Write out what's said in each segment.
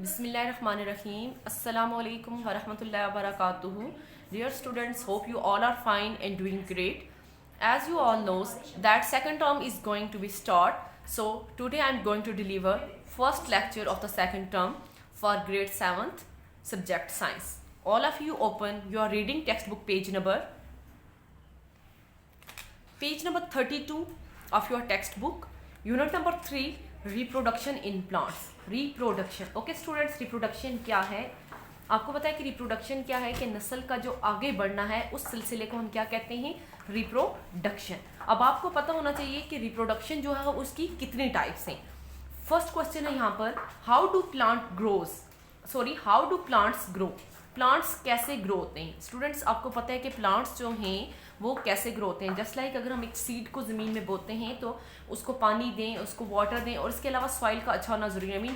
Bismillahirrahmanirrahim. Assalamu alaikum wa rahmatullahi wa barakatuhu. Dear students, hope you all are fine and doing great. As you all know that second term is going to be start. So today I am going to deliver first lecture of the second term for grade 7th subject science. All of you open your reading textbook page number 32 of your textbook, unit number 3, reproduction in plants. Reproduction. Okay students, reproduction क्या है? आपको पता है कि reproduction क्या है कि नस्ल का जो आगे बढ़ना है उस सिलसिले को हम क्या कहते हैं? रिप्रोडक्शन. अब आपको पता होना चाहिए कि रिप्रोडक्शन जो है उसकी कितनी टाइप्स हैं. फर्स्ट क्वेश्चन है यहाँ पर, how do plants grow. Plants कैसे ग्रो होते हैं? स्टूडेंट्स, आपको पता है कि प्लांट्स जो हैं वो कैसे ग्रो होते हैं. जस्ट लाइक अगर हम एक सीड को ज़मीन में बोते हैं तो उसको पानी दें, उसको वाटर दें और इसके अलावा सॉइल का अच्छा होना ज़रूरी है.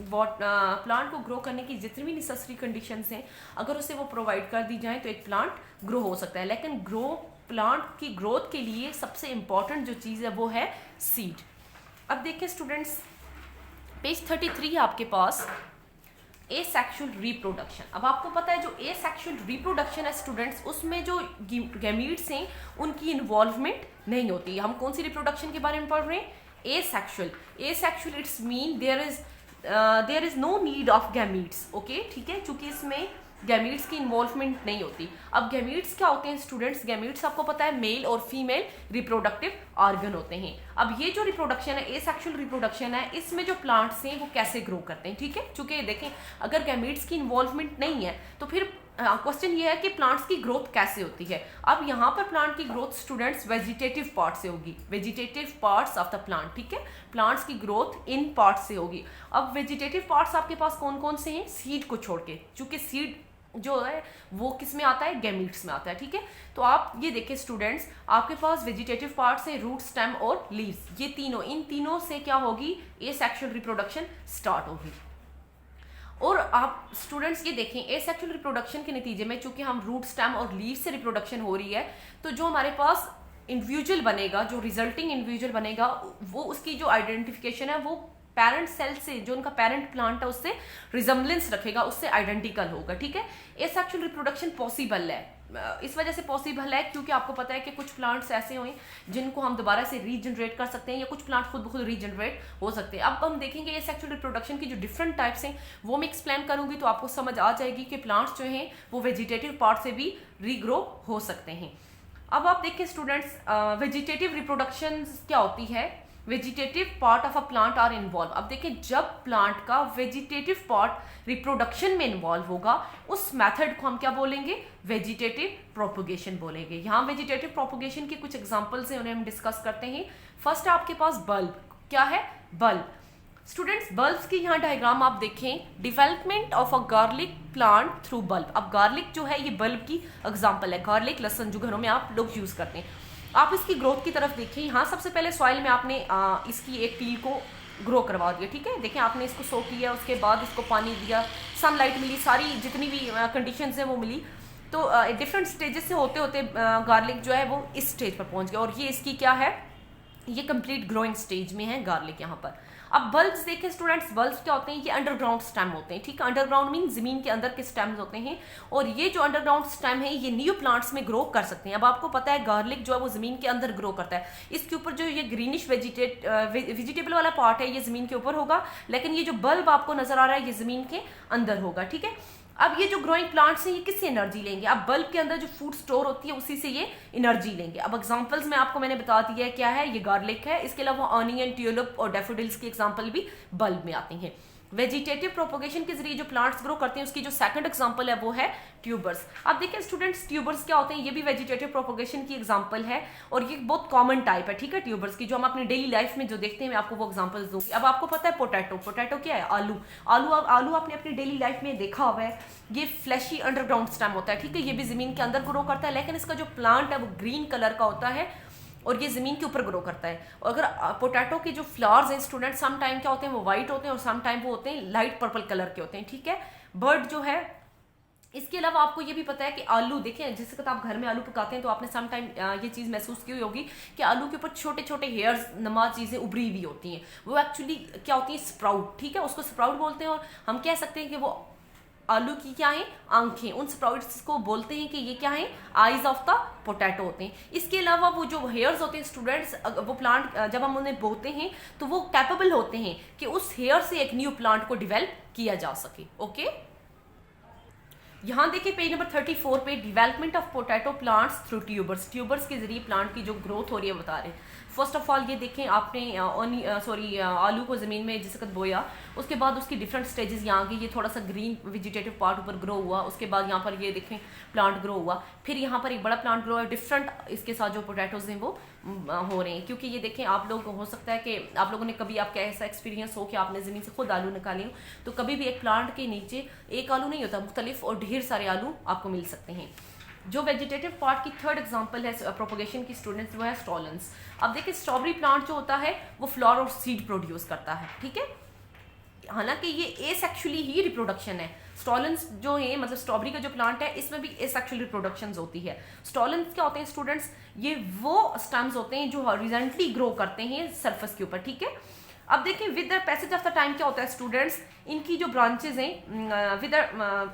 प्लांट को ग्रो करने की जितनी भी नेसेसरी कंडीशंस हैं अगर उसे वो प्रोवाइड कर दी जाए तो एक प्लांट ग्रो हो सकता है. लेकिन प्लांट की ग्रोथ के लिए सबसे इम्पॉर्टेंट जो चीज़ है वो है सीड. अब देखिए स्टूडेंट्स, पेज 33 है आपके पास, एसेक्सुअल रिप्रोडक्शन. अब आपको पता है जो एसेक्सुअल रिप्रोडक्शन है स्टूडेंट्स, उसमें जो गैमीट्स हैं उनकी इन्वॉल्वमेंट नहीं होती. हम कौन सी रिप्रोडक्शन के बारे में पढ़ रहे हैं? Asexual. Asexual it's mean there is no need of gametes. Okay, ठीक है, चूंकि इसमें गैमीट्स की इन्वॉल्वमेंट नहीं होती. अब गैमीट्स क्या होते हैं स्टूडेंट्स? गैमीट्स आपको पता है मेल और फीमेल रिप्रोडक्टिव ऑर्गन होते हैं. अब ये जो रिप्रोडक्शन है, एसेक्सुअल रिप्रोडक्शन है, इसमें जो प्लांट्स हैं वो कैसे ग्रो करते हैं. ठीक है, चूंकि देखें अगर गैमीट्स की इन्वॉल्वमेंट नहीं है तो फिर क्वेश्चन ये है कि प्लांट्स की ग्रोथ कैसे होती है. अब यहाँ पर प्लांट की ग्रोथ स्टूडेंट्स वेजिटेटिव पार्ट से होगी. Vegetative parts of the plant. ठीक है, प्लांट्स की ग्रोथ इन पार्ट से होगी. अब वेजिटेटिव पार्ट्स आपके पास कौन कौन से हैं? सीड को छोड़ के, चूंकि सीड जो है वो किस में आता है? गैमीट्स में आता है. ठीक है, तो आप ये देखें स्टूडेंट्स, आपके पास वेजिटेटिव पार्ट्स हैं, रूट, स्टेम और लीव्स. ये तीनों, इन तीनों से क्या होगी? एसेक्सुअल रिप्रोडक्शन स्टार्ट होगी. और आप स्टूडेंट्स ये देखें, एसेक्सुअल रिप्रोडक्शन के नतीजे में चूंकि हम रूट, स्टेम और लीव से रिप्रोडक्शन हो रही है तो जो हमारे पास इंडिविजुअल बनेगा, जो रिजल्टिंग इंडिविजुअल बनेगा, वो उसकी जो आइडेंटिफिकेशन है वो पेरेंट सेल से, जो उनका पेरेंट प्लांट है उससे रिजम्बलेंस रखेगा, उससे आइडेंटिकल होगा. ठीक है, एसेक्सुअल रिप्रोडक्शन पॉसिबल है. इस वजह से पॉसिबल है क्योंकि आपको पता है कि कुछ प्लांट्स ऐसे हुए जिनको हम दोबारा से रीजनरेट कर सकते हैं या कुछ प्लांट खुद ब खुद रीजनरेट हो सकते हैं. अब हम देखेंगे एसेक्सुअल रिप्रोडक्शन की जो डिफरेंट टाइप्स हैं वो मैं एक्सप्लेन करूंगी तो आपको समझ आ जाएगी कि प्लांट्स जो हैं वो वेजिटेटिव पार्ट से भी रीग्रो हो सकते हैं. अब आप देखिए स्टूडेंट्स, वेजिटेटिव रिप्रोडक्शन क्या होती है? Vegetative part of a plant are involve. अब देखिए जब प्लांट का वेजिटेटिव पार्ट रिप्रोडक्शन में इन्वॉल्व होगा उस मेथड को हम क्या बोलेंगे? वेजिटेटिव प्रोपोगेशन बोलेंगे. यहाँ वेजिटेटिव प्रोपोगेशन के कुछ एग्जांपल्स हैं, उन्हें हम डिस्कस करते हैं. फर्स्ट है आपके पास बल्ब. क्या है? बल्ब. स्टूडेंट्स, बल्ब्स की यहाँ डायग्राम आप देखें, development of a garlic plant through bulb. अब गार्लिक जो है ये बल्ब की एग्जाम्पल है. गार्लिक, लहसुन जो घरों में आप लोग यूज करते हैं. आप इसकी ग्रोथ की तरफ देखिए. यहाँ सबसे पहले सॉइल में आपने इसकी एक टील को ग्रो करवा दिया. ठीक है, देखिए आपने इसको सो किया, उसके बाद इसको पानी दिया, सनलाइट मिली, सारी जितनी भी कंडीशंस हैं वो मिली. तो डिफरेंट स्टेजेस से होते होते गार्लिक जो है वो इस स्टेज पर पहुंच गया और ये इसकी क्या है? ये कंप्लीट ग्रोइंग स्टेज में है गार्लिक यहाँ पर. अब बल्ब्स देखें स्टूडेंट्स, बल्ब्स क्या होते हैं? ये अंडरग्राउंड स्टेम होते हैं. ठीक है, अंडरग्राउंड मीन जमीन के अंदर के स्टेम्स होते हैं और ये जो अंडरग्राउंड स्टेम है ये न्यू प्लांट्स में ग्रो कर सकते हैं. अब आपको पता है गार्लिक जो है वो जमीन के अंदर ग्रो करता है. इसके ऊपर जो ये ग्रीनिश वेजिटेबल वाला पार्ट है ये जमीन के ऊपर होगा, लेकिन ये जो बल्ब आपको नजर आ रहा है ये जमीन के अंदर होगा. ठीक है, अब ये जो ग्रोइंग प्लांट्स हैं ये किससे एनर्जी लेंगे? अब बल्ब के अंदर जो फूड स्टोर होती है उसी से ये एनर्जी लेंगे. अब एग्जांपल्स में आपको मैंने बता दिया है क्या है? ये गार्लिक है. इसके अलावा ऑनियन, ट्यूलिप और डैफोडिल्स की एग्जांपल भी बल्ब में आती हैं. वेजिटेटिव प्रोपोगेशन के जरिए जो प्लांट्स ग्रो करते हैं उसकी जो सेकंड एग्जांपल है वो है ट्यूबर्स. अब देखिए स्टूडेंट्स, ट्यूबर्स क्या होते हैं? ये भी वेजिटेटिव प्रोपोगेशन की एग्जांपल है और ये बहुत कॉमन टाइप है. ठीक है, ट्यूबर्स की जो हम अपनी डेली लाइफ में जो देखते हैं मैं आपको वो एग्जांपल्स दूंगी. अब आपको पता है पोटैटो. पोटैटो क्या है? आलू आपने अपनी डेली लाइफ में देखा हुआ है. ये फ्लैशी अंडरग्राउंड स्टेम होता है. ठीक है, ये भी जमीन के अंदर ग्रो करता है, लेकिन इसका जो प्लांट है वो ग्रीन कलर का होता है और ये जमीन के ऊपर ग्रो करता है. और अगर पोटैटो के जो फ्लावर्स हैं स्टूडेंट, सम टाइम क्या होते हैं? वो व्हाइट होते हैं और सम टाइम वो होते हैं लाइट पर्पल कलर के होते हैं. ठीक है, बर्ड जो है इसके अलावा आपको ये भी पता है कि आलू देखें, जिस वक्त आप घर में आलू पकाते हैं तो आपने सम टाइम ये चीज़ महसूस की हुई होगी कि आलू के ऊपर छोटे छोटे हेयर्स नमा चीज़ें उभरी हुई होती हैं, वो एक्चुअली क्या होती है, स्प्राउट, ठीक है, उसको स्प्राउट बोलते हैं। और हम कह सकते हैं कि वो आलू की क्या है, आंखें, उन स्प्राउट्स को बोलते हैं कि ये क्या है, आईज ऑफ द पोटैटो होते हैं। इसके अलावा वो जो हेयर्स होते हैं स्टूडेंट्स, वो प्लांट जब हम उन्हें बोते हैं तो वो कैपेबल होते हैं कि उस हेयर से एक न्यू प्लांट को डिवेल्प किया जा सके। ओके, यहाँ देखिए पेज नंबर 34 पे development of potato plants through tubers, tubers के जरिए प्लांट की जो ग्रोथ हो रही है बता रहे हैं। फर्स्ट ऑफ ऑल ये देखें, आपने आलू को ज़मीन में जिस वक्त बोया, उसके बाद उसकी डिफरेंट स्टेजेस यहाँ आ गई। ये थोड़ा सा ग्रीन वेजिटेटिव पार्ट ऊपर ग्रो हुआ, उसके बाद यहाँ पर ये देखें प्लांट ग्रो हुआ, फिर यहाँ पर एक बड़ा प्लांट ग्रो है। डिफरेंट इसके साथ जो पोटैटोज हैं वो हो रहे हैं, क्योंकि ये देखें आप लोग, हो सकता है कि आप लोगों ने कभी आपका ऐसा एक्सपीरियंस हो कि आपने ज़मीन से खुद आलू निकाले हो, तो कभी भी एक प्लांट के नीचे एक आलू नहीं होता, मुख्तलिफ और ढेर सारे आलू आपको मिल सकते हैं। जो वेजिटेटिव पार्ट की थर्ड एग्जांपल है प्रोपोगेशन की स्टूडेंट्स, वो है स्टॉलन्स। अब देखिए स्ट्रॉबेरी प्लांट जो होता है वो फ्लावर और सीड प्रोड्यूस करता है, ठीक है, हालांकि ये एसेक्सुअली ही रिप्रोडक्शन है। स्टॉलन्स जो है, मतलब स्ट्रॉबेरी का जो प्लांट है इसमें भी एसेक्सुअल रिप्रोडक्शन होती है। स्टॉलन्स क्या होते हैं स्टूडेंट्स, ये वो स्टेम्स होते हैं जो हॉरिजॉन्टली ग्रो करते हैं सरफेस के ऊपर, ठीक है। अब देखिए with the passage of the time क्या होता है स्टूडेंट्स, इनकी जो ब्रांचेज हैं विद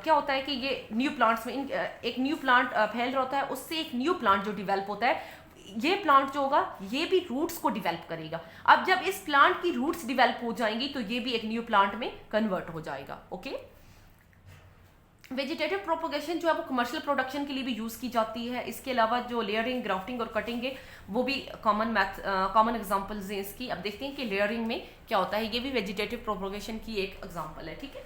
क्या होता है कि ये न्यू प्लांट्स में एक न्यू प्लांट फैल रहा होता है, उससे एक न्यू प्लांट जो डिवेल्प होता है, ये प्लांट जो होगा ये भी रूट्स को डिवेल्प करेगा। अब जब इस प्लांट की रूट्स डिवेल्प हो जाएंगी तो ये भी एक न्यू प्लांट में कन्वर्ट हो जाएगा। ओके, वेजिटेटिव प्रोपोगेशन जो है वो कमर्शियल प्रोडक्शन के लिए भी यूज़ की जाती है। इसके अलावा जो लेयरिंग, ग्राफ्टिंग और कटिंग है वो भी कॉमन एग्जांपल्स हैं इसकी। अब देखते हैं कि लेयरिंग में क्या होता है, ये भी वेजिटेटिव प्रोपोगेशन की एक एग्जांपल है, ठीक है।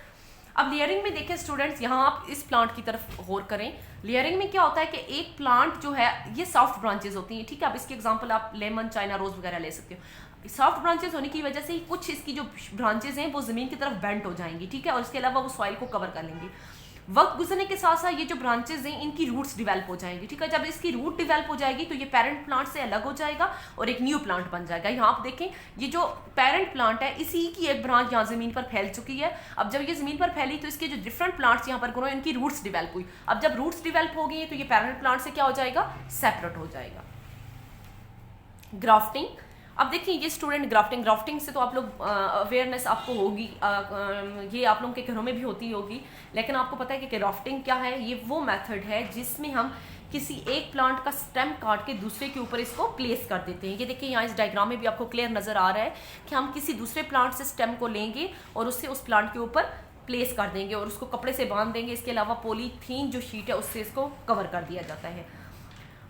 अब लेयरिंग में देखें स्टूडेंट्स, यहाँ आप इस प्लांट की तरफ गौर करें। लेयरिंग में क्या होता है कि एक प्लांट जो है ये सॉफ्ट ब्रांचेस होती हैं, ठीक है। अब इसकी एग्जांपल आप लेमन, चाइना रोज वगैरह ले सकते हो। सॉफ्ट ब्रांचेस होने की वजह से ही कुछ इसकी जो ब्रांचेस हैं वो जमीन की तरफ बेंट हो जाएंगी, ठीक है, और इसके अलावा वो सॉइल को कवर कर लेंगी। वक्त गुजरने के साथ साथ ये जो ब्रांचेस हैं इनकी रूट्स डिवेल्प हो जाएंगी, ठीक है। जब इसकी रूट डिवेल्प हो जाएगी तो ये पेरेंट प्लांट से अलग हो जाएगा और एक न्यू प्लांट बन जाएगा। यहाँ आप देखें ये जो पेरेंट प्लांट है इसी की एक ब्रांच यहाँ जमीन पर फैल चुकी है। अब जब ये जमीन पर फैली तो इसके जो डिफरेंट प्लांट्स यहाँ पर ग्रो, इनकी रूट्स डिवेल्प हुई। अब जब रूट्स डिवेल्प हो गई तो ये पेरेंट प्लांट से क्या हो जाएगा, सेपरेट हो जाएगा। ग्राफ्टिंग, अब देखिए ये स्टूडेंट ग्राफ्टिंग से तो आप लोग अवेयरनेस आपको होगी, ये आप लोगों के घरों में भी होती होगी, लेकिन आपको पता है कि ग्राफ्टिंग क्या है। ये वो मेथड है जिसमें हम किसी एक प्लांट का स्टेम काट के दूसरे के ऊपर इसको प्लेस कर देते हैं। ये देखिए यहाँ इस डायग्राम में भी आपको क्लियर नजर आ रहा है कि हम किसी दूसरे प्लांट से स्टेम को लेंगे और उससे उस प्लांट के ऊपर प्लेस कर देंगे और उसको कपड़े से बांध देंगे। इसके अलावा पॉलीथीन जो शीट है उससे इसको कवर कर दिया जाता है।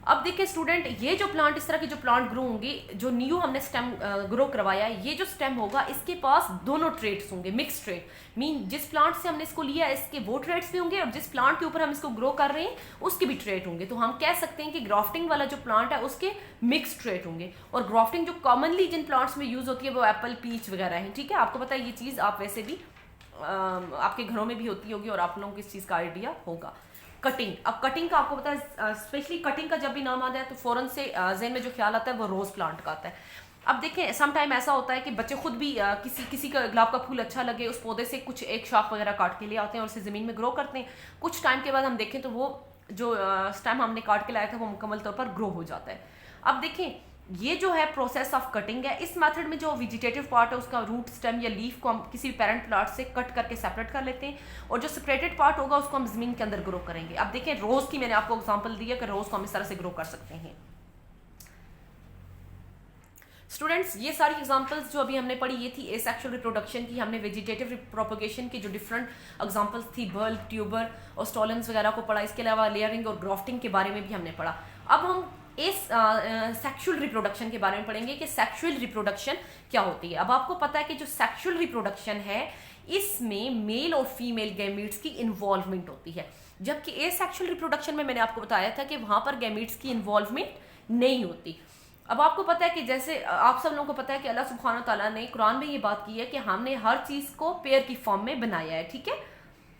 अब देखिए स्टूडेंट, ये जो प्लांट, इस तरह के जो प्लांट ग्रो होंगे, जो न्यू हमने स्टेम ग्रो करवाया है, ये जो स्टेम होगा इसके पास दोनों ट्रेट्स होंगे, मिक्स ट्रेट। मीन जिस प्लांट से हमने इसको लिया इसके वो ट्रेट्स भी होंगे और जिस प्लांट के ऊपर हम इसको ग्रो कर रहे हैं उसके भी ट्रेट होंगे। तो हम कह सकते हैं कि ग्राफ्टिंग वाला जो प्लांट है उसके मिक्स ट्रेट होंगे। और ग्राफ्टिंग जो कॉमनली जिन प्लांट्स में यूज होती है वो एप्पल, पीच वगैरह है, ठीक है। आपको पता है ये चीज़ आप वैसे भी आपके घरों में भी होती होगी और आप लोगों को इस चीज़ का आइडिया होगा। कटिंग, अब कटिंग का आपको पता है, स्पेशली कटिंग का जब भी नाम आता है तो फौरन से ज़हन में जो ख्याल आता है वो रोज़ प्लांट का आता है। अब देखें सम टाइम ऐसा होता है कि बच्चे खुद भी किसी का गुलाब का फूल अच्छा लगे, उस पौधे से कुछ एक शाख वगैरह काट के ले आते हैं और उसे ज़मीन में ग्रो करते हैं। कुछ टाइम के बाद हम देखें तो वो जो स्टेम हमने काट के लाया था वो मुकम्मल तौर पर ग्रो हो जाता है। अब देखें ये जो है प्रोसेस ऑफ कटिंग है। इस मेथड में जो वेजिटेटिव पार्ट है उसका रूट, स्टेम या लीफ को हम किसी पेरेंट प्लांट से कट करके सेपरेट कर लेते हैं और जो सेपरेटेड पार्ट होगा उसको हम जमीन के अंदर ग्रो करेंगे। अब देखें रोज की मैंने आपको एग्जांपल दी है कि रोज को हम इस तरह से ग्रो कर सकते हैं। स्टूडेंट्स ये सारी एग्जांपल्स जो अभी हमने पढ़ी ये थी एसेक्सुअल रिप्रोडक्शन की। हमने वेजिटेटिव प्रोपोगेशन की जो डिफरेंट एग्जांपल्स थी, बल्ब, ट्यूबर और स्टॉलन्स वगैरह को पढ़ा। इसके अलावा लेयरिंग और ग्राफ्टिंग के बारे में भी हमने पढ़ा। अब हम इस सेक्सुअल रिप्रोडक्शन के बारे में पढ़ेंगे कि सेक्सुअल रिप्रोडक्शन क्या होती है। अब आपको पता है कि जो सेक्सुअल रिप्रोडक्शन है इसमें मेल और फीमेल गैमीट्स की इन्वॉल्वमेंट होती है, जबकि एसेक्सुअल रिप्रोडक्शन में मैंने आपको बताया था कि वहां पर गैमीट्स की इन्वॉल्वमेंट नहीं होती। अब आपको पता है कि जैसे आप सब लोगों को पता है कि अल्लाह सुब्हानो ताला ने कुरान में ये बात की है कि हमने हर चीज को पेयर की फॉर्म में बनाया है, ठीक है।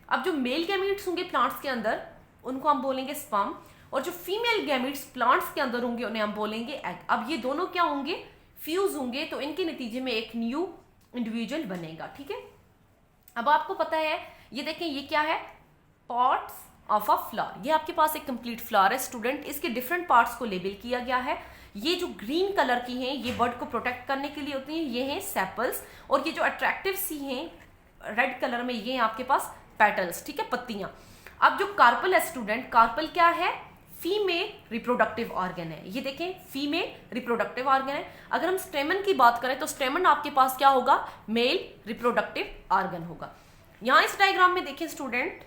अब जो मेल गैमीट्स होंगे प्लांट्स के अंदर उनको हम बोलेंगे स्पर्म और जो फीमेल गैमीट्स प्लांट्स के अंदर होंगे उन्हें हम बोलेंगे एग। अब ये दोनों क्या होंगे, फ्यूज होंगे, तो इनके नतीजे में एक न्यू इंडिविजुअल बनेगा, ठीक है। अब आपको पता है ये देखें ये क्या है, पॉट्स ऑफ अ फ्लावर। ये आपके पास एक कंप्लीट फ्लावर है स्टूडेंट, इसके डिफरेंट पार्ट्स को लेबल किया गया है। ये जो ग्रीन कलर की हैं ये बर्ड को प्रोटेक्ट करने के लिए होती हैं, ये हैं सेपल्स, और ये जो अट्रैक्टिव सी हैं रेड कलर में ये हैं आपके पास पेटल्स, ठीक है, पत्तियां। अब जो कार्पल है स्टूडेंट, कार्पल क्या है? फीमेल रिप्रोडक्टिव ऑर्गन है। ये देखें फीमेल रिप्रोडक्टिव ऑर्गन है। अगर हम स्टेमन की बात करें तो स्टेमन आपके पास क्या होगा? मेल रिप्रोडक्टिव ऑर्गन होगा। यहां इस डायग्राम में देखें स्टूडेंट,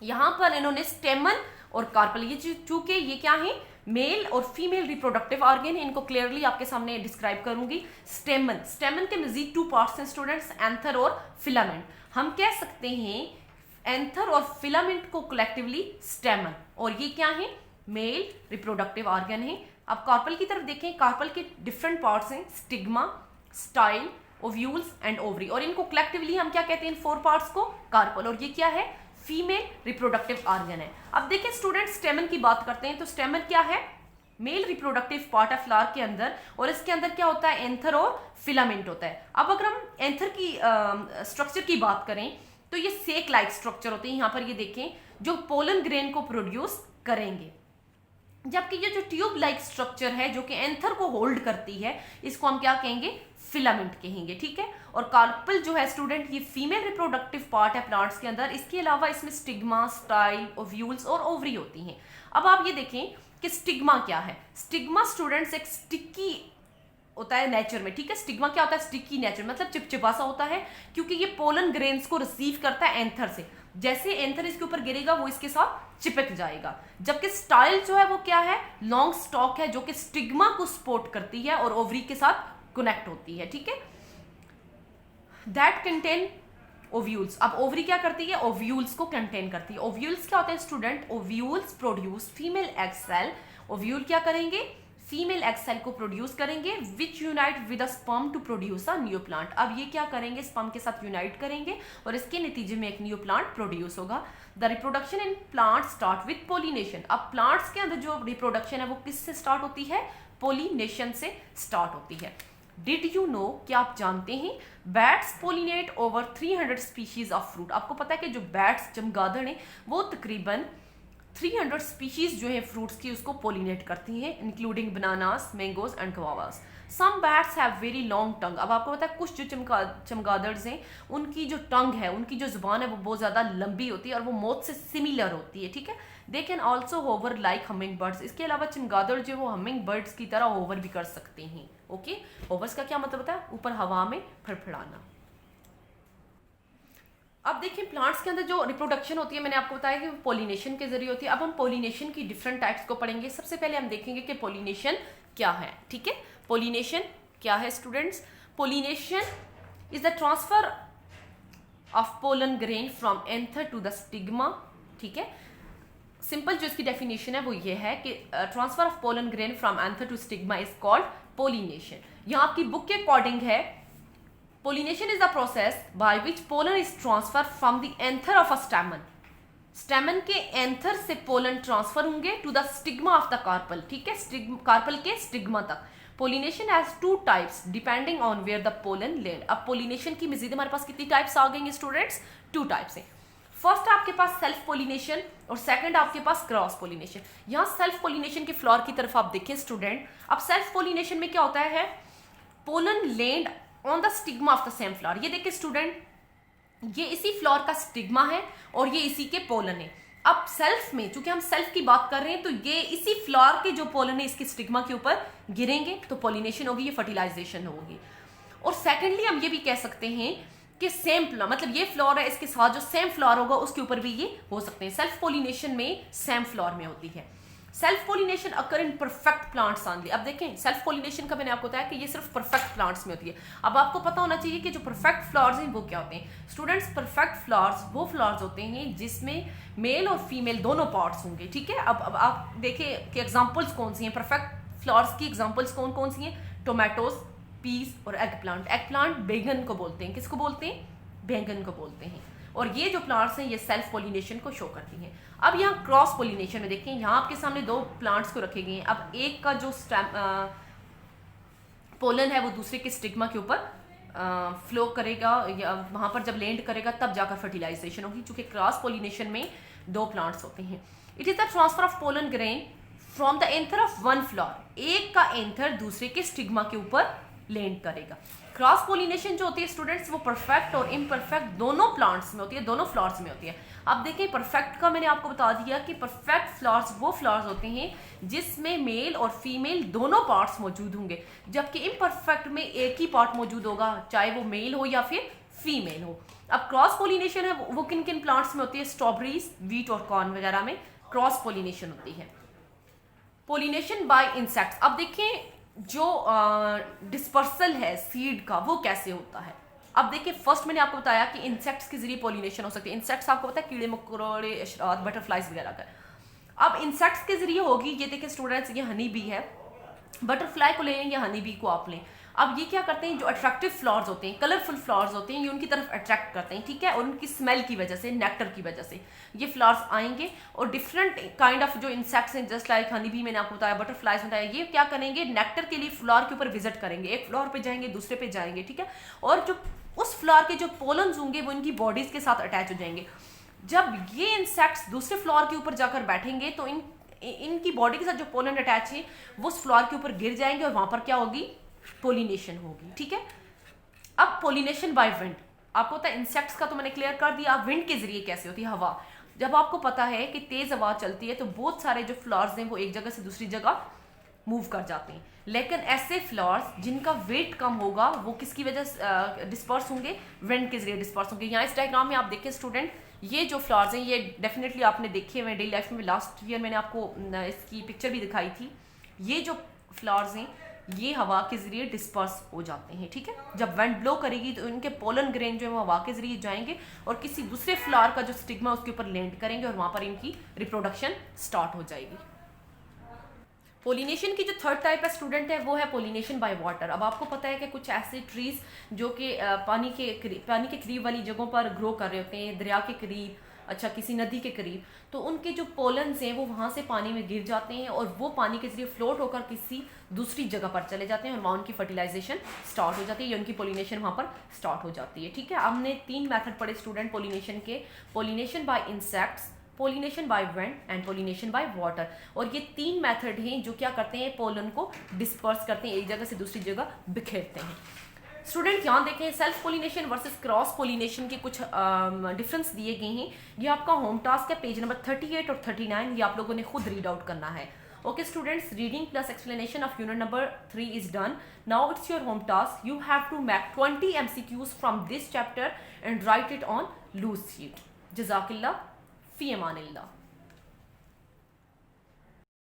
यहां पर इन्होंने स्टेमन और कार्पल, ये चूंकि ये क्या है? मेल और फीमेल रिप्रोडक्टिव ऑर्गन है, इनको क्लियरली आपके सामने डिस्क्राइब करूंगी। स्टेमन, स्टेमन के मजीद 2 पार्ट्स हैं स्टूडेंट्स, एंथर और फिलामेंट। हम कह सकते हैं एंथर और फिलामेंट को कलेक्टिवली स्टेमन, और ये क्या है? मेल रिप्रोडक्टिव ऑर्गन है। अब कार्पल की तरफ देखें, कार्पल के डिफरेंट पार्ट्स हैं, stigma, style, ovules and ovary, और इनको कलेक्टिवली हम क्या कहते हैं इन 4 पार्ट्स को? कार्पल। और ये क्या है? फीमेल रिप्रोडक्टिव ऑर्गन है। अब देखिए स्टूडेंट स्टेमन की बात करते हैं, तो स्टेमन क्या है? मेल रिप्रोडक्टिव पार्ट है फ्लावर के अंदर, और इसके अंदर क्या होता है? एंथर और फिलामेंट होता है। अब अगर हम एंथर की स्ट्रक्चर की बात करें तो ये सेक लाइक स्ट्रक्चर होते हैं, यहाँ पर ये देखें, जो पोलन ग्रेन को प्रोड्यूस करेंगे। जबकि ये जो ट्यूब लाइक स्ट्रक्चर है जो कि एंथर को होल्ड करती है, इसको हम क्या कहेंगे? फिलामेंट कहेंगे, ठीक है। और कार्पल जो है स्टूडेंट ये फीमेल रिप्रोडक्टिव पार्ट है प्लांट्स के अंदर, इसके अलावा इसमें स्टिग्मा, स्टाइल, ओव्यूल्स और ओवरी होती हैं। अब आप ये देखें कि स्टिग्मा क्या है? स्टिग्मा स्टूडेंट्स एक स्टिकी होता है नेचर में, ठीक है। स्टिग्मा क्या होता है? स्टिकी नेचर, मतलब चिपचिपा सा होता है, क्योंकि ये पोलन ग्रेन्स को रिसीव करता है एंथर से। जैसे एंथर इसके ऊपर गिरेगा वो इसके साथ चिपक जाएगा। जबकि स्टाइल जो है वो क्या है? लॉन्ग स्टॉक है जो कि स्टिग्मा को सपोर्ट करती है और ओवरी के साथ कनेक्ट होती है, ठीक है। That contain ovules. अब ओवरी क्या करती है? ओव्यूल्स को कंटेन करती है। ओव्यूल्स क्या होते हैं student? Ovules produce female egg cell. Ovule क्या करेंगे? फीमेल एग सेल को प्रोड्यूस करेंगे, which unite with a sperm to produce a new plant. अब ये क्या करेंगे? स्पर्म के साथ यूनाइट करेंगे और इसके नतीजे में एक न्यू प्लांट प्रोड्यूस होगा। The reproduction in plant start with pollination. अब प्लांट्स के अंदर जो रिप्रोडक्शन है वो किससे स्टार्ट होती है? पोलिनेशन से स्टार्ट होती है। डिड यू नो, क्या आप जानते हैं? Bats pollinate over 300 species of fruit. आपको पता है कि जो बैट्स, चमगादड़ हैं, वो तकरीबन 300 स्पीशीज जो है फ्रूट्स की उसको पोलिनेट करती हैं, including bananas, mangoes and guavas. Some bats have very long tongue. अब आपको पता है कुछ जो चमगादड़्स हैं उनकी जो टंग है, उनकी जो जुबान है वो बहुत ज़्यादा लंबी होती है और वो मोथ से सिमिलर होती है, ठीक है। They can also hover like hummingbirds. इसके अलावा चमगादड़ जो वो हमिंग बर्ड्स की तरह होवर भी कर सकते हैं, ओके। होवर्स का क्या मतलब होता है? ऊपर हवा में फड़फड़ाना। अब देखिए प्लांट्स के अंदर जो रिप्रोडक्शन होती है, मैंने आपको बताया कि पोलिनेशन के जरिए होती है। अब हम पोलिनेशन की डिफरेंट टाइप्स को पढ़ेंगे। सबसे पहले हम देखेंगे कि पोलिनेशन क्या है, ठीक है। पोलिनेशन क्या है students? Pollination is the transfer of pollen grain from anther to the stigma, ठीक है। सिंपल जो इसकी डेफिनेशन है वो ये है कि transfer of pollen grain from anther to stigma is called pollination. यहाँ आपकी बुक के अकॉर्डिंग है, pollination is the process by which pollen is transferred from the anther of a stamen. स्टेमन के एंथर से पोलन ट्रांसफर होंगे to the stigma of the carpel, ठीक है, carpel के स्टिग्मा तक। Pollination has 2 types depending on where the pollen land. अब pollination की मजीद हमारे पास कितनी टाइप्स आ गई स्टूडेंट्स? 2 टाइप्स हैं। फर्स्ट आपके पास सेल्फ पोलिनेशन और सेकंड आपके पास क्रॉस पोलिनेशन। यहाँ सेल्फ पोलिनेशन के फ्लोर की तरफ आप देखें स्टूडेंट। अब सेल्फ पोलिनेशन में क्या होता है? Pollen land on the stigma of the same flower. ये देखिए स्टूडेंट, ये इसी फ्लावर का स्टिग्मा है और ये इसी के पोलन है। अब सेल्फ में, चूंकि हम सेल्फ की बात कर रहे हैं, तो ये इसी फ्लावर के जो पोलन है इसके स्टिग्मा के ऊपर गिरेंगे तो पोलिनेशन होगी, ये फर्टिलाइजेशन होगी। और सेकेंडली हम ये भी कह सकते हैं कि सेम फ्लावर, मतलब ये फ्लावर है इसके साथ जो सेम फ्लावर होगा उसके ऊपर भी ये हो सकते हैं। सेल्फ पोलिनेशन में सेम फ्लावर में होती है। Self pollination occur in perfect plants only. अब देखें सेल्फ पोलिनेशन का मैंने आपको बताया कि ये सिर्फ परफेक्ट प्लांट्स में होती है। अब आपको पता होना चाहिए कि जो परफेक्ट फ्लावर्स हैं वो क्या होते हैं स्टूडेंट्स। परफेक्ट फ्लावर्स वो फ्लावर्स होते हैं जिसमें मेल और फीमेल दोनों पार्ट्स होंगे, ठीक है। अब आप देखिए कि एग्जांपल्स कौन सी हैं परफेक्ट फ्लावर्स की। एग्जांपल्स कौन कौन सी हैं? टोमेटोज, पीस और एग प्लांट। एग प्लांट बैंगन को बोलते हैं। किसको बोलते हैं? बैंगन को बोलते हैं। और ये जो प्लांट्स हैं ये सेल्फ पोलिनेशन को शो करती हैं। अब यहाँ क्रॉस पोलिनेशन में देखिए, यहाँ आपके सामने 2 प्लांट्स को रखे गए हैं। अब एक का जो पोलन है वो दूसरे के स्टिग्मा के ऊपर फ्लो करेगा या वहाँ पर जब लैंड करेगा तब जाकर फर्टिलाइजेशन होगी, क्योंकि क्रॉस पोलिनेशन में 2 प्लांट्स होते हैं। It is the transfer of pollen grain from the anther of one flower, एक का एंथर दूसरे के स्टिग्मा के ऊपर लैंड करेगा। क्रॉस पोलिनेशन जो होती है स्टूडेंट्स, वो परफेक्ट और इम्परफेक्ट दोनों प्लांट्स में होती है, दोनों फ्लावर्स में होती है। अब देखिए परफेक्ट का मैंने आपको बता दिया कि परफेक्ट फ्लावर्स वो फ्लावर्स होते हैं जिसमें मेल और फीमेल दोनों पार्ट्स मौजूद होंगे, जबकि इम्परफेक्ट में एक ही पार्ट मौजूद होगा, चाहे वो मेल हो या फिर फीमेल हो। अब क्रॉस पोलिनेशन है वो किन किन प्लांट्स में होती है? स्ट्रॉबेरीज, वीट और कॉर्न वगैरह में क्रॉस पोलिनेशन होती है। पोलिनेशन बाय इंसेक्ट्स, अब देखें जो डिस्पर्सल है सीड का वो कैसे होता है। अब देखिए फर्स्ट मैंने आपको बताया कि इंसेक्ट्स के जरिए पोलिनेशन हो सकती है। इंसेक्ट्स आपको पता है कीड़े मकोड़े, बटरफ्लाइज वगैरह का। अब इंसेक्ट्स के जरिए होगी, ये देखिए स्टूडेंट्स, ये हनी बी है, बटरफ्लाई को लें या हनी बी को आप लें। अब ये क्या करते हैं, जो अट्रैक्टिव फ्लावर्स होते हैं, कलरफुल फ्लावर्स होते हैं, ये उनकी तरफ अट्रैक्ट करते हैं, ठीक है, और उनकी स्मेल की वजह से, नेक्टर की वजह से ये फ्लावर्स आएंगे। और डिफरेंट काइंड ऑफ जो इंसेक्ट्स हैं, जस्ट लाइक हनी बी मैंने आपको बताया, बटरफ्लाइज बताया, ये क्या करेंगे, नेक्टर के लिए फ्लावर के ऊपर विजिट करेंगे, एक फ्लावर पे जाएंगे, दूसरे पे जाएंगे, ठीक है, और जो उस फ्लावर के जो पोलन्स होंगे वो इनकी बॉडीज के साथ अटैच हो जाएंगे। जब ये इंसेक्ट्स दूसरे फ्लावर के ऊपर जाकर बैठेंगे तो इनकी बॉडी के साथ जो पोलन अटैच है वो उस फ्लावर के ऊपर गिर जाएंगे और वहां पर क्या होगी, पोलिनेशन होगी, ठीक है। अब पोलिनेशन बाय विंड, आपको पता है इंसेक्ट्स का तो मैंने क्लियर कर दिया। विंड के जरिए कैसे होती है, हवा। जब आपको पता है कि तेज हवा चलती है तो बहुत सारे जो फ्लावर्स हैं वो एक जगह से दूसरी जगह मूव कर जाते हैं, लेकिन ऐसे फ्लावर्स जिनका वेट कम होगा वो किसकी वजह से डिस्पर्स होंगे, विंड के जरिए डिस्पर्स होंगे। यहाँ इस डायग्राम में आप देखें स्टूडेंट, ये जो फ्लावर्स हैं ये डेफिनेटली आपने देखे हुए डेली लाइफ में, लास्ट ईयर मैंने आपको इसकी पिक्चर भी दिखाई थी। ये जो फ्लावर्स हैं ये हवा के जरिए डिस्पर्स हो जाते हैं, ठीक है। जब विंड ब्लो करेगी तो इनके पोलन ग्रेन जो है वो हवा के जरिए जाएंगे और किसी दूसरे फ्लावर का जो स्टिग्मा उसके ऊपर लैंड करेंगे और वहां पर इनकी रिप्रोडक्शन स्टार्ट हो जाएगी। पोलिनेशन की जो थर्ड टाइप है स्टूडेंट है वो है पोलिनेशन बाय वाटर। अब आपको पता है कि कुछ ऐसे ट्रीज जो कि पानी के करीब वाली जगहों पर ग्रो कर रहे होते हैं, दरिया के करीब, अच्छा किसी नदी के करीब, तो उनके जो पोलन्स हैं वो वहाँ से पानी में गिर जाते हैं और वो पानी के जरिए फ्लोट होकर किसी दूसरी जगह पर चले जाते हैं और वहाँ उनकी फर्टिलाइजेशन स्टार्ट हो जाती है या उनकी पोलिनेशन वहाँ पर स्टार्ट हो जाती है, ठीक है। हमने 3 मेथड पढ़े स्टूडेंट पोलिनेशन के, pollination bye insects, pollination by wind and pollination by water. और ये 3 मेथड हैं जो क्या करते हैं, पोलन को डिस्पर्स करते हैं, एक जगह से दूसरी जगह बिखेरते हैं। स्टूडेंट यहाँ देखें self pollination versus cross pollination के कुछ डिफरेंस दिए गए हैं। ये आपका होम टास्क है, पेज नंबर 38 और 39, ये आप लोगों ने खुद रीड आउट करना है। Okay students, reading plus explanation of unit number 3 is done. Now it's your home task. You have to make 20 MCQs from this chapter and write it on loose sheet. Jazakallah, fi amanillah.